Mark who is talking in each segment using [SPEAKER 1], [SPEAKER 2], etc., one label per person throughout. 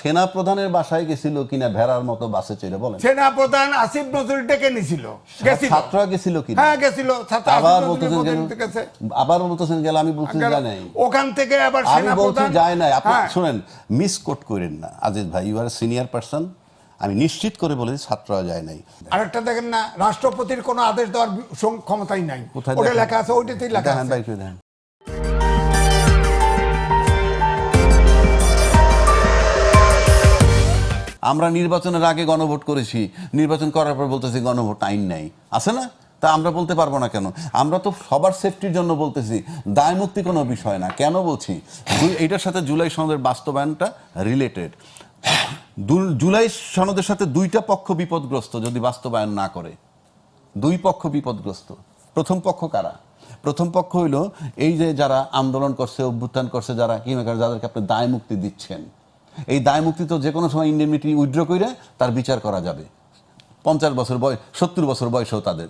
[SPEAKER 1] সেনা প্রধানের বাসায় গেছিল কিনা ভেড়ার মতো বাসে চড়ে বলেন?
[SPEAKER 2] সেনা প্রধান আসিফ নজরুল ডেকে নিছিল, গেছিল।
[SPEAKER 1] ছাত্ররা গেছিল কিনা?
[SPEAKER 2] হ্যাঁ গেছিল।
[SPEAKER 1] আবার বলতেছেন গেল, আমি বলছি যায় নাই।
[SPEAKER 2] ওখান থেকে আবার
[SPEAKER 1] আমি
[SPEAKER 2] সেনা
[SPEAKER 1] বলছি
[SPEAKER 2] প্রধান
[SPEAKER 1] যায় নাই। আপনি শুনেন, মিসকোট করেন না আজিজ ভাই, ইউ আর সিনিয়র পারসন। আমি নিশ্চিত করে বলেছি ছাত্ররা যায় নাই।
[SPEAKER 2] আরেকটা দেখেন না, রাষ্ট্রপতির কোনো আদেশ দেওয়ার ক্ষমতাই নাই।
[SPEAKER 1] কোথায়
[SPEAKER 2] ওটা লেখা আছে, ওইটাতেই লেখা আছে।
[SPEAKER 1] আমরা নির্বাচনের আগে গণভোট করেছি, নির্বাচন করার পর বলতেছি গণভোট আইন নাই, আছে না? তা আমরা বলতে পারবো না কেন? আমরা তো সবার সেফটির জন্য বলতেছি, দায় মুক্তি কোনো বিষয় না। কেন বলছি? এইটার সাথে জুলাই সনদের বাস্তবায়নটা রিলেটেড। জুলাই সনদের সাথে দুইটা পক্ষ বিপদগ্রস্ত যদি বাস্তবায়ন না করে। দুই পক্ষ বিপদগ্রস্ত। প্রথম পক্ষ কারা? প্রথম পক্ষ হইল এই যে যারা আন্দোলন করছে, অভ্যুত্থান করছে, যারা যাদেরকে আপনি দায় মুক্তি দিচ্ছেন। এই দায় মুক্তি তো যে কোনো সময় ইন্ডেমনিটি উইথড্র করে তার বিচার করা যাবে, 50 বছর বয়স, 70 বছর বয়সেও তাদের।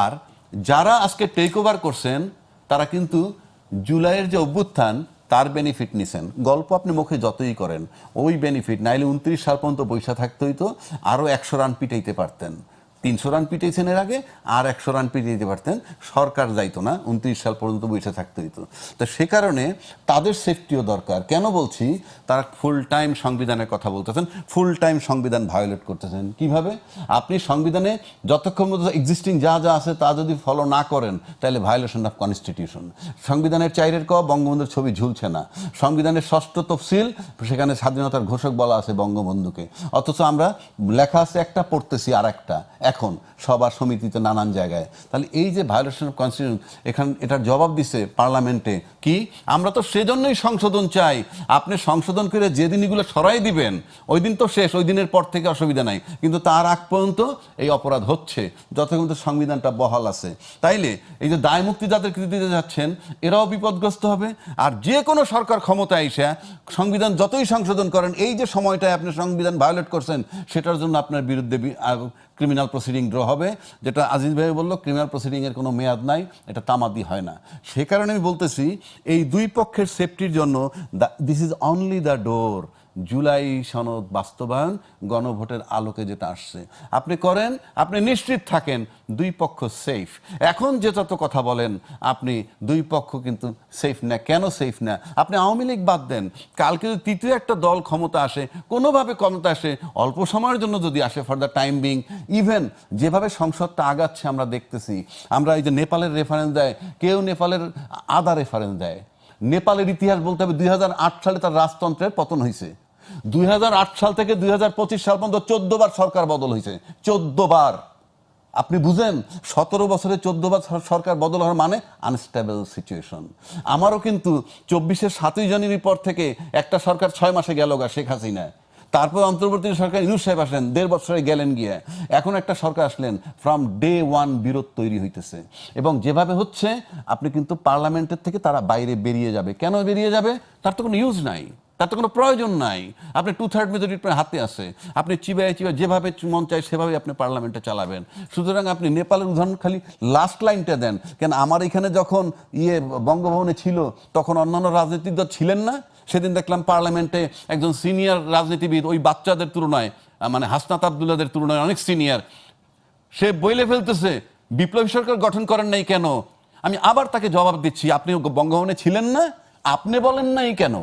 [SPEAKER 1] আর যারা আজকে টেক ওভার করছেন তারা কিন্তু জুলাইয়ের যে অভ্যুত্থান তার বেনিফিট নিছেন। গল্প আপনি মুখে যতই করেন, ওই বেনিফিট নাইলে 29 সাল পর্যন্ত বৈশা থাকতে হইতো, আরও 100 রান পিটাইতে পারতেন। 300 রান পিটাইছেন এর আগে, আর 100 রান পিটাইতে পারতেন, সরকার যাইতো না, 29 সাল পর্যন্ত বৈশা থাকতে হইতো। তো সে কারণে তাদের সেফটিও দরকার। কেন বলছি? তারা ফুল টাইম সংবিধানের কথা বলতেছেন, ফুল টাইম সংবিধান ভায়োলেট করতেছেন। কিভাবে? আপনি সংবিধানে যতক্ষণ পর্যন্ত এক্সিস্টিং যা যা আছে তা যদি ফলো না করেন তাহলে ভায়োলেশন অফ কনস্টিটিউশন। সংবিধানের 4 ক বঙ্গবন্ধুর ছবি ঝুলছে না। সংবিধানের 6ষ্ঠ তফসিল, সেখানে স্বাধীনতার ঘোষক বলা আছে বঙ্গবন্ধুকে, অথচ আমরা লেখা আছে একটা, পড়তেছি আর একটা। এখন সভা সমিতিতে নানান জায়গায়। তাহলে এই যে ভায়োলেশন অফ কনস্টিটিউশন, এখানে এটার জবাব দিচ্ছে পার্লামেন্টে কি? আমরা তো সেজন্যই সংশোধন চাই। আপনি সংশোধন করে যেদিন এগুলো সরাই দিবেন ওই দিন তো শেষ, ওই দিনের পর থেকে অসুবিধা নাই, কিন্তু তার আগ পর্যন্ত এই অপরাধ হচ্ছে যতক্ষণ তো সংবিধানটা বহাল আছে। তাইলে এই যে দায় মুক্তি যাদেরকে দিতে যাচ্ছেন এরাও বিপদগ্রস্ত হবে। আর যে কোনো সরকার ক্ষমতায় এসে সংবিধান যতই সংশোধন করেন, এই যে সময়টায় আপনি সংবিধান ভায়োলেট করছেন সেটার জন্য আপনার বিরুদ্ধে ক্রিমিনাল প্রসিডিং ড্র হবে। যেটা আজিজ ভাই বললো, ক্রিমিনাল প্রসিডিংয়ের কোনো মেয়াদ নাই, এটা তামাদি হয় না। সে কারণে আমি বলতেছি এই দুই পক্ষের সেফটির জন্য this is only the door. July সনদ বাস্তবায়ন গণভোটের আলোকে যেটা আসছে আপনি করেন, আপনি নিশ্চিত থাকেন দুই পক্ষ সেফ। এখন যেটা তো কথা বলেন আপনি, দুই পক্ষ কিন্তু সেফ না। কেন সেফ না? আপনি আওয়ামী লীগ বাদ দেন, কালকে যদি তৃতীয় একটা দল ক্ষমতা আসে, কোনোভাবে ক্ষমতা আসে, অল্প সময়ের জন্য যদি আসে, for the time being, even যেভাবে সংসদটা আগাচ্ছে আমরা দেখতেছি, আমরা এই যে নেপালের রেফারেন্স দেয়, কেউ নেপালের আদা রেফারেন্স দেয়। নেপালের ইতিহাস বলতে হবে 2008 সালে তার রাজতন্ত্রের পতন হয়েছে। 2008 সাল থেকে 2025 সাল পর্যন্ত 14 বার সরকার বদল হয়েছে, 14 বার। আপনি বুঝেন 17 বছরে 14 বার সরকার বদল হওয়ার মানে আনস্টেবল সিচুয়েশন। আমারও কিন্তু 24-এর 7ই জানুয়ারির পর থেকে একটা সরকার 6 মাসে গেল গা, শেখ হাসিনা। তারপর অন্তর্বর্তী সরকার ইউনূস সাহেব আসলেন, 1.5 বছরে গেলেন গিয়ে। এখন একটা সরকার আসলেন, ফ্রম ডে ওয়ান বিরোধ তৈরি হইতেছে। এবং যেভাবে হচ্ছে আপনি কিন্তু পার্লামেন্টের থেকে তারা বাইরে বেরিয়ে যাবে। কেন বেরিয়ে যাবে? তার তো কোনো ইউজ নাই, তার তো কোনো প্রয়োজন নাই। আপনি 2/3 মেজরিটি আপনার হাতে আছে, আপনি চিবায় যেভাবে মন চায় সেভাবে আপনি পার্লামেন্টে চালাবেন। সুতরাং আপনি নেপালের উদাহরণ খালি লাস্ট লাইনটা দেন কেন। আমার এখানে যখন বঙ্গভবনে ছিল তখন অন্যান্য রাজনৈতিক দল ছিলেন না। সেদিন দেখলাম পার্লামেন্টে একজন সিনিয়র রাজনীতিবিদ, ওই বাচ্চাদের তুলনায়, মানে হাসনাত আবদুল্লাদের তুলনায় অনেক সিনিয়র, সে বইলে ফেলতেছে বিপ্লবী সরকার গঠন করেন নাই কেন। আমি আবার তাকে জবাব দিচ্ছি, আপনি বঙ্গভবনে ছিলেন না, আপনি বলেন নাই কেন?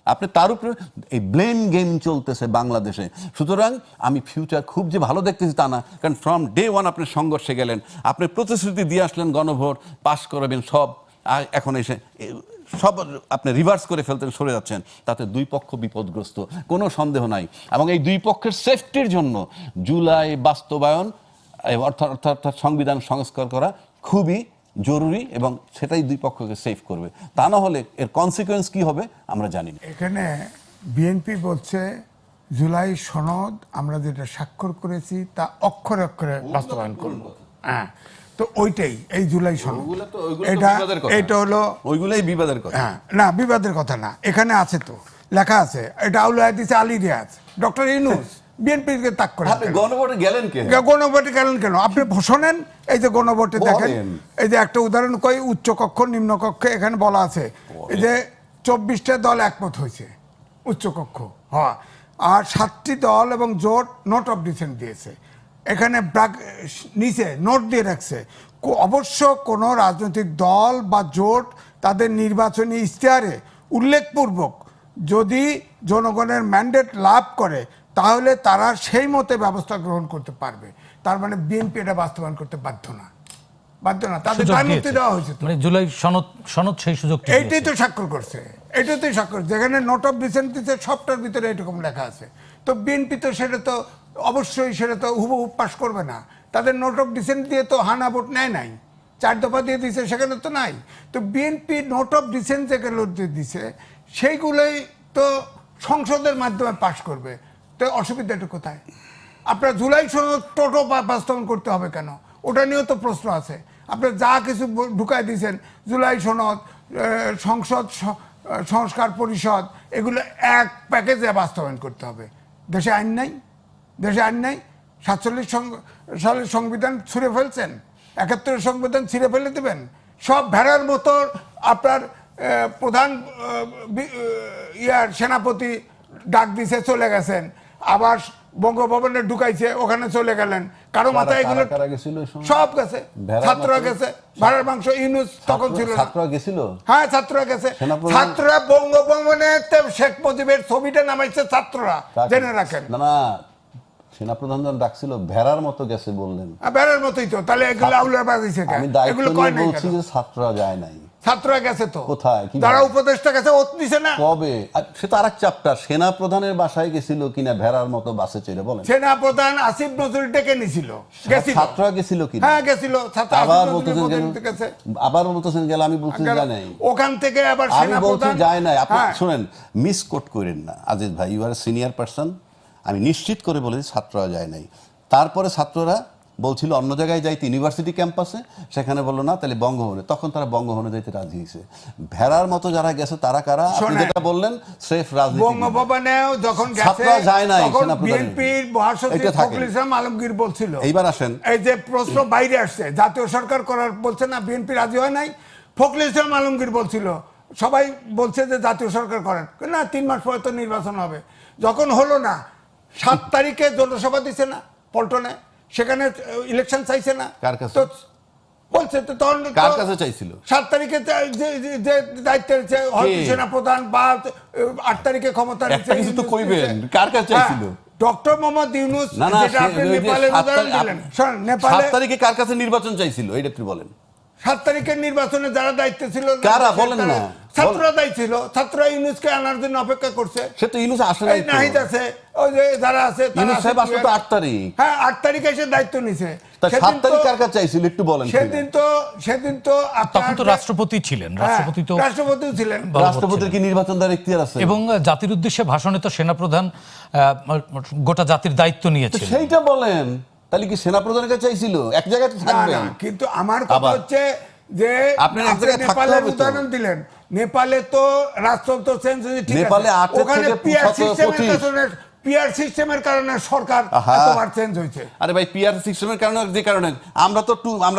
[SPEAKER 1] আপনি তার উপরে এই ব্লেম গেম চলতেছে বাংলাদেশে। সুতরাং আমি ফিউচার খুব যে ভালো দেখতেছি তা না, কারণ ফ্রম ডে ওয়ান আপনি সংঘর্ষে গেলেন, আপনি প্রতিশ্রুতি দিয়ে আসলেন গণভোট পাশ করাবেন সব, আর এখন এসে সব আপনি রিভার্স করে ফেলতে সরে যাচ্ছেন। তাতে দুই পক্ষ বিপদগ্রস্ত, কোনো সন্দেহ নাই। এবং এই দুই পক্ষের সেফটির জন্য জুলাই বাস্তবায়ন অর্থাৎ সংবিধান সংস্কার করা খুবই জরুরি, এবং সেটাই দুই পক্ষকে সেফ করবে। তা না হলে এর কনসিকুয়েন্স কি হবে আমরা জানি না।
[SPEAKER 2] এখানে বিএনপি বলছে জুলাই সনদ আমরা যেটা স্বাক্ষর করেছি তা অক্ষরে অক্ষরে বাস্তবায়ন করব। হ্যাঁ, তো ওইটাই এই জুলাই সনদ, এটা হলো
[SPEAKER 1] ওইগুলাই বিবাদের কথা।
[SPEAKER 2] হ্যাঁ, না বিবাদের কথা না, এখানে আছে তো লেখা আছে, এটা আউলা দিছে আলী রিয়াজ, ডক্টর ইউনূস বিএনপিকে তাক করে।
[SPEAKER 1] গণভোটে গেলেন কেন?
[SPEAKER 2] গণভোটে গেলেন কেন? আপনি শোনেন, এই যে গণভোটে দেখেন, এই যে একটা উদাহরণ কই, উচ্চ কক্ষ নিম্ন কক্ষে এখানে বলা আছে এই যে 24টা দল একমত হয়েছে, উচ্চকক্ষ হওয়া। আর 7টি দল এবং জোট নোট অফ ডিসেন্ট দিয়েছে, এখানে নিচে নোট দিয়ে রাখছে অবশ্য কোনো রাজনৈতিক দল বা জোট তাদের নির্বাচনী ইশতেহারে উল্লেখপূর্বক যদি জনগণের ম্যান্ডেট লাভ করে তাহলে তারা সেই মতে ব্যবস্থা গ্রহণ করতে পারবে। তার মানে বিএনপি এটা বাস্তবায়ন করতে বাধ্য না, তাদের মুক্তি দেওয়া হয়েছে।
[SPEAKER 3] মানে জুলাই সনদ সেই সুযোগ,
[SPEAKER 2] এইটাই তো স্বাক্ষর করছে, এটাতেই স্বাক্ষর, যেখানে নোট অফ ডিসেন্ট দিচ্ছে সবটার ভিতরে এরকম লেখা আছে। তো বিএনপি তো সেটা তো অবশ্যই সেটা তো হুবহু পাশ করবে না, তাদের নোট অফ ডিসেন্ট দিয়ে তো হানা ভোট নেয় নাই, 4 দফা দিয়ে দিছে, সেখানে তো নাই। তো বিএনপি নোট অফ ডিসেন্ট যেগুলো দিছে সেইগুলোই তো সংসদের মাধ্যমে পাশ করবে, তো অসুবিধাটা কোথায়? আপনার জুলাই সনদ টোটো বাস্তবায়ন করতে হবে কেন? ওটা নিয়েও তো প্রশ্ন আছে। আপনার যা কিছু ঢুকাই দিয়েছেন, জুলাই সনদ, সংসদ সংস্কার পরিষদ, এগুলো এক প্যাকেজে বাস্তবায়ন করতে হবে। দেশে আইন নাই, দেশে আইন নাই। 47 সালের সংবিধান ছুঁড়ে ফেলছেন, 71 সংবিধান ছিঁড়ে ফেলে দেবেন, সব ভেড়ার মতো আপনার প্রধান সেনাপতি ডাক দিছে চলে গেছেন, আবার বঙ্গভবনে ঢুকাইছে ওখানে চলে গেলেন, কারো মাথায় এগুলো সব গেছে, ছাত্ররা গেছে, ভাড়ার মাংস ইউনুস তখন ছিল,
[SPEAKER 1] ছাত্ররা গেছিল,
[SPEAKER 2] হ্যাঁ ছাত্ররা গেছে, ছাত্ররা বঙ্গভবনে শেখ মুজিবের ছবিটা নামাইছে ছাত্ররা, জেনে রাখেন।
[SPEAKER 1] না সেনাপ্রধান ডাকছিল ভেড়ার মতো গেছে বললেন,
[SPEAKER 2] ভেড়ার মতোই তো, তাহলে এগুলো আউলার বাজিছে কেন?
[SPEAKER 1] আমি দায়িত্ব নিয়ে বলছি যে ছাত্ররা যায় নাই।
[SPEAKER 2] ছাত্ররা গেছে তো,
[SPEAKER 1] কোথায়
[SPEAKER 2] যারা উপদেষ্টা গেছে ওত দিছে না
[SPEAKER 1] কবে? সে তো আরেক চ্যাপ্টার। সেনা প্রধানের বাসায় গেছিল কিনা ভেড়ার মতো বাসে চড়ে বলেন?
[SPEAKER 2] সেনা প্রধান আসিফ নজরুল ডেকে নিছিল, গেছিল,
[SPEAKER 1] ছাত্ররা গেছিল কিনা?
[SPEAKER 2] হ্যাঁ গেছিল, ছাত্র
[SPEAKER 1] আবার বলতেছেন গেল, আমি বলছি যায় নাই,
[SPEAKER 2] ওখান থেকে আবার
[SPEAKER 1] আমি বলছি যায় নাই। আপনি শুনেন, মিসকোট করেন না আজিজ ভাই, ইউ আর সিনিয়র পারসন। আমি নিশ্চিত করে বলেছি ছাত্ররা যায় নাই। তারপরে ছাত্ররা বলছিল অন্য জায়গায় যাইতে, ইউনিভার্সিটি ক্যাম্পাসে, সেখানে বললো না, তাহলে বঙ্গভবনে, তখন তারা বঙ্গভবনে যাইতে রাজি হয়েছে। ভেড়ার মতো যারা গেছে তারা কারা? আপনি যেটা বললেন স্রেফ রাজনীতি।
[SPEAKER 2] বঙ্গভবনেও যখন গেছে
[SPEAKER 1] ছাত্ররা যায় নাই,
[SPEAKER 2] তখন বিএনপির মহাসচিব ফখরুল ইসলাম আলমগীর বলছিল,
[SPEAKER 1] এইবার আসেন,
[SPEAKER 2] এই যে প্রশ্ন বাইরে আসছে জাতীয় সরকার করার বলছে না, বিএনপি রাজি হয় নাই, ফখরুল ইসলাম আলমগীর বলছিল, সবাই বলছে যে জাতীয় সরকার করেন না, 3 মাস পরে তো নির্বাচন হবে। যখন হলো না, 7 তারিখে জনসভা দিছে না পল্টনে, সেখানে ইলেকশন চাইছে না,
[SPEAKER 1] কার কাছে
[SPEAKER 2] বলছে? তো তখন
[SPEAKER 1] কার কাছে চাইছিল?
[SPEAKER 2] 7 তারিখে যে দায়িত্বের সেনা প্রধান, বা 8 তারিখে ক্ষমতা
[SPEAKER 1] কিছু তো কইবেন, কার কাছে চাইছিল?
[SPEAKER 2] ডক্টর মোহাম্মদ ইউনূস, যেটা আপনি নেপালে উদাহরণ দিলেন, শুনুন, নেপালে
[SPEAKER 1] 7 তারিখে কার কাছে নির্বাচন চাইছিল এটা একটু বলেন।
[SPEAKER 2] 7 তারিখের নির্বাচনে যারা দায়িত্বে ছিল
[SPEAKER 1] কারা বলেন না?
[SPEAKER 2] ছাত্ররা দায়িত্ব ছিল, ছাত্ররা ইউনূসকে আনার জন্য অপেক্ষা করছে।
[SPEAKER 1] সে তো ইউনূস আসে নাই,
[SPEAKER 2] নাহিদ আছে, ওই যে যারা আছে,
[SPEAKER 1] ইউনূস সাহেব আসলে তো 8 তারিখ,
[SPEAKER 2] হ্যাঁ 8 তারিখে এসে দায়িত্ব নিছে।
[SPEAKER 1] তা 7 তারিখ কার কাছে চাইছিল একটু বলেন।
[SPEAKER 2] সেদিন তো
[SPEAKER 3] তখন তো রাষ্ট্রপতি ছিলেন,
[SPEAKER 2] রাষ্ট্রপতিও ছিলেন।
[SPEAKER 1] রাষ্ট্রপতির কি নির্বাচন দেওয়ার ইখতিয়ার আছে?
[SPEAKER 3] এবং জাতির উদ্দেশ্যে ভাষণে তো সেনাপ্রধান গোটা জাতির দায়িত্ব নিয়েছিল।
[SPEAKER 1] সেইটা বলেন, তাহলে কি সেনাপ্রধানের কাছে চাইছিল? এক জায়গায় থাকবেন।
[SPEAKER 2] কিন্তু আমার কথা হচ্ছে যে আপনি নেপালের উদাহরণ দিলেন, নেপালে তো রাষ্ট্রযন্ত্র চেঞ্জ হয়েছে, ঠিক আছে,
[SPEAKER 1] নেপালে 8
[SPEAKER 2] ওখানে
[SPEAKER 1] থেকে 25
[SPEAKER 2] পিআর সিস্টেমের কারণে সরকার এতবার চেঞ্জ হয়েছে।
[SPEAKER 1] আরে ভাই, পিআর সিস্টেমের কারণে, যে কারণে আমরা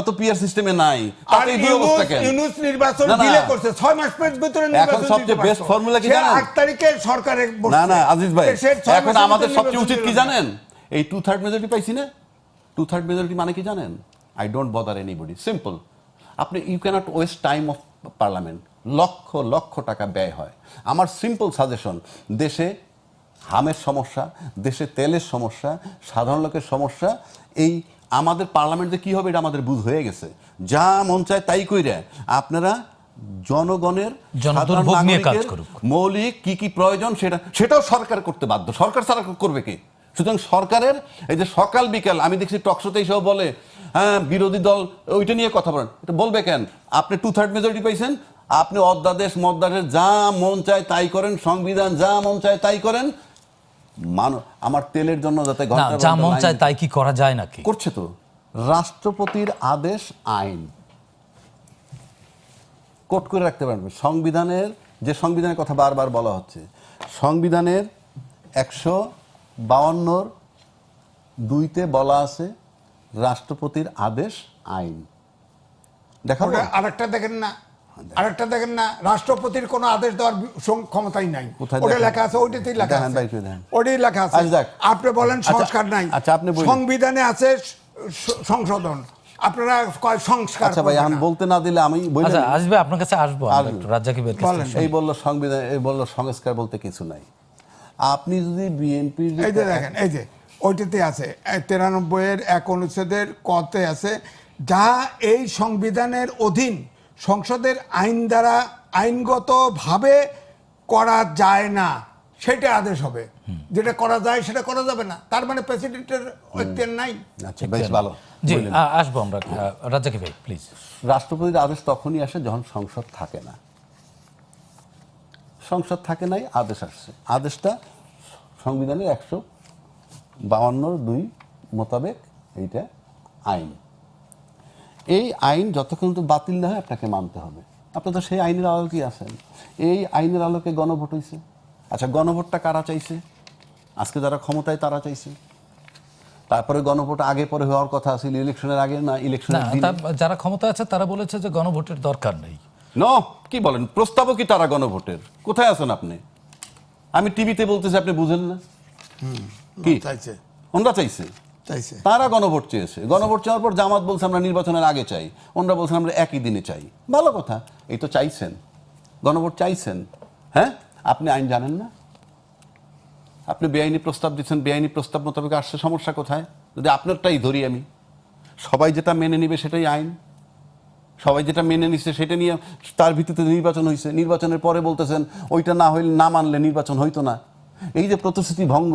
[SPEAKER 1] তো পিআর সিস্টেমে নাই, তাতে এই দুই অবস্থা কেন?
[SPEAKER 2] ইউনূস নির্বাচন ডিলে করছে, 6 মাস ভিতরে নির্বাচন।
[SPEAKER 1] এখন সবচেয়ে বেস্ট ফর্মুলা কি জানেন?
[SPEAKER 2] 8 তারিখে সরকারে বসছে।
[SPEAKER 1] না আজিজ ভাই, এখন আমাদের সবচেয়ে উচিত কি জানেন? এই 2/3 মেজরিটি পাইছি না, 2/3 মেজরিটি মানে কি জানেন? I don't bother anybody, simple. আপনি you can't waste time of parliament, lakh lakh টাকা ব্যয় হয়। আমার সিম্পল সাজেশন, দেশে হামের সমস্যা, দেশে তেলের সমস্যা, সাধারণ লোকের সমস্যা, এই আমাদের পার্লামেন্টে কি হবে এটা আমাদের বুঝ হয়ে গেছে। যা মন চায় তাই কইরা আপনারা জনগণের মৌলিক কি প্রয়োজন সেটাও সরকার করতে বাধ্য। সরকার ছাড়া করবে কে? সুতরাং সরকারের এই যে সকাল বিকাল, আমি দেখছি টকশোতে সব বলে, হ্যাঁ বিরোধী দল ওইটা নিয়ে কথা বলেন, এটা বলবে কেন? আপনি 2/3 মেজরিটি পাইছেন, আপনি অধ্যাদেশ মধ্যাদেশ যা মন চায় তাই করেন, সংবিধান যা মন চায় তাই করেন। আমার তেলের জন্য যাতে
[SPEAKER 3] যা মন চায় তাই কি করা যায় নাকি?
[SPEAKER 1] করছে তো। রাষ্ট্রপতির আদেশ আইন কোট করে রাখতে পারবে। সংবিধানের যে সংবিধানের কথা বারবার বলা হচ্ছে, সংবিধানের 152(2)তে বলা আছে রাষ্ট্রপতির আদেশ আইন। দেখাবো
[SPEAKER 2] আরেকটা দেখেন না, আরেকটা দেখেন না, রাষ্ট্রপতির কোনো আদেশ দেওয়ার ক্ষমতাই নাই,
[SPEAKER 1] কোথায়
[SPEAKER 2] ওটা
[SPEAKER 1] দেখেন?
[SPEAKER 2] লেখা আছে, ওইটাতেই লেখা
[SPEAKER 1] দেখেন
[SPEAKER 2] আছে,
[SPEAKER 1] ভাই, একটু দেখেন।
[SPEAKER 2] ওটাই লেখা আছে।
[SPEAKER 1] আচ্ছা, যাক।
[SPEAKER 2] আপনি বলেন সংস্কার নাই,
[SPEAKER 1] আচ্ছা, আপনি বলেন।
[SPEAKER 2] সংবিধানে আছে সংশোধন, আপনারা কয় সংস্কার
[SPEAKER 1] আচ্ছা ভাই,
[SPEAKER 2] করবেন
[SPEAKER 1] আমি
[SPEAKER 2] না।
[SPEAKER 1] বলতে না দিলে আমি বলি
[SPEAKER 3] আচ্ছা আসবে, আপনার কাছে আসবো আমরা
[SPEAKER 1] আসবে।
[SPEAKER 3] একটু রাজ্জাকিবের কাছে
[SPEAKER 2] বলেন।
[SPEAKER 3] শুনি।
[SPEAKER 1] এই বললো সংবিধান, এই বললো সংস্কার বলতে কিছু নাই। আপনি যদি বিএনপি
[SPEAKER 2] এই যে দেখেন, এই যে ওইটাতে আছে 93 এর 1 অনুচ্ছেদের কতে আছে, যা এই সংবিধানের অধীন সংসদের আইন দ্বারা আইনগতভাবে করা যায় না সেটা আদেশ হবে, যেটা করা যায় সেটা করা যাবে না, তার মানে প্রেসিডেন্টের এখতিয়ার নাই।
[SPEAKER 1] আচ্ছা বেশ ভালো।
[SPEAKER 3] জি
[SPEAKER 1] বললেন।
[SPEAKER 3] আসবো আমরা। রাজ্জাকি ভাই প্লিজ।
[SPEAKER 1] রাষ্ট্রপতির আদেশ তখনই আসে যখন সংসদ থাকে না। সংসদ থাকে নাই, আদেশ আসছে। আদেশটা সংবিধানের 152(2) মোতাবেক এইটা আইন। এই আইন যতক্ষণ তো বাতিল না হয় আপনাকে মানতে হবে। আপনি তো সেই আইনের আলোকেই আছেন। এই আইনের আলোকে গণভোট হয়েছে। আচ্ছা, গণভোটটা কারা চাইছে? আজকে যারা ক্ষমতায় তারা চাইছে। তারপরে গণভোট আগে পরে হওয়ার কথা ছিল, ইলেকশনের আগে না ইলেকশনের দিনে।
[SPEAKER 3] যারা ক্ষমতা আছে তারা বলেছে যে গণভোটের দরকার নেই।
[SPEAKER 1] নো, কি বলেন? প্রস্তাবও কি তারা গণভোটের? কোথায় আছেন আপনি? আমি টিভিতে বলতেছি, আপনি বুঝেন না? কি
[SPEAKER 2] চাইছে,
[SPEAKER 1] ওনরা চাইছে?
[SPEAKER 2] চাইছে।
[SPEAKER 1] তারা গণভোট চেয়েছে। গণভোট চাওয়ার পর জামাত বলছে আমরা নির্বাচনের আগে চাই, ওনরা বলছেন আমরা একই দিনে চাই। ভালো কথা, এই তো চাইছেন, গণভোট চাইছেন। হ্যাঁ, আপনি আইন জানেন না? আপনি বেআইনি প্রস্তাব দিচ্ছেন, বেআইনি প্রস্তাব মোতাবেক আসছে, সমস্যা কোথায়? যদি আপনারটাই ধরি আমি, সবাই যেটা মেনে নিবে সেটাই আইন। সবাই যেটা মেনে নিচ্ছে সেটা নিয়ে তার ভিত্তিতে নির্বাচন হয়েছে। নির্বাচনের পরে বলতেছেন ওইটা না হইলে, না মানলে নির্বাচন হইতো না। এই যে প্রতিশ্রুতি ভঙ্গ,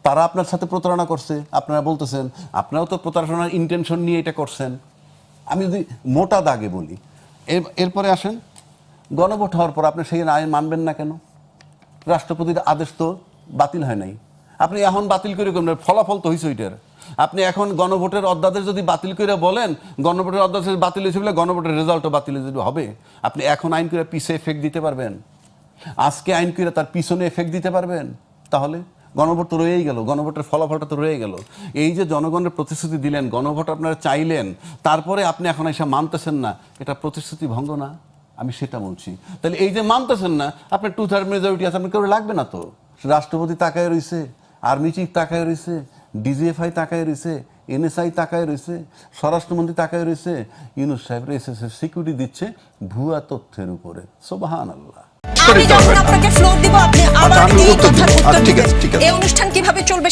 [SPEAKER 1] তারা আপনার সাথে প্রতারণা করছে, আপনারা বলতেছেন আপনারাও তো প্রতারণার ইন্টেনশন নিয়ে এটা করছেন। আমি যদি মোটা দাগে বলি, এরপরে আসেন গণভোট হওয়ার পর আপনি সেই আইন মানবেন না কেন? রাষ্ট্রপতির আদেশ তো বাতিল হয় নাই, আপনি এখন বাতিল করে করবেন, ফলাফল তো হয়েছে ওইটার। আপনি এখন গণভোটের অধ্যাদেশ যদি বাতিল করে বলেন, গণভোটের অধ্যাদেশ বাতিল হয়েছে বলে গণভোটের রেজাল্টও বাতিল হবে, আপনি এখন আইন করে পিছে এফেক্ট দিতে পারবেন? আজকে আইন করে তার পিছনে এফেক্ট দিতে পারবেন? তাহলে গণভোট তো রয়েই গেল, গণভোটের ফলাফলটা তো রয়ে গেল। এই যে জনগণের প্রতিশ্রুতি দিলেন, গণভোট আপনারা চাইলেন, তারপরে আপনি এখন এসে মানতেছেন না, এটা প্রতিশ্রুতি ভঙ্গ না? আমি সেটা বলছি। তাহলে এই যে মানতেছেন না, আপনার 2/3 মেজরিটি আছে, আপনার কেউ লাগবে না তো। রাষ্ট্রপতি তাকায় রয়েছে, আর্মি চিফ তাকায় রয়েছে, ডিজিএফআই তাকায় রয়েছে, এনএসআই তাকায় রয়েছে, স্বরাষ্ট্রমন্ত্রী তাকায় রয়েছে, ইউনূস সাহেব এসএসএফ সিকিউরিটি দিচ্ছে ভুয়া তথ্যের উপরে। সুবহানাল্লাহ।
[SPEAKER 4] আমি যখন আপনাকে ফ্লোর দিব আপনি আমার
[SPEAKER 5] আমি
[SPEAKER 4] এই
[SPEAKER 5] উত্তর
[SPEAKER 4] কথার
[SPEAKER 5] দিব।
[SPEAKER 4] উত্তর
[SPEAKER 5] ঠিক
[SPEAKER 4] দিবেন।
[SPEAKER 5] আছে, ঠিক আছে।
[SPEAKER 4] এই অনুষ্ঠান কিভাবে চলবে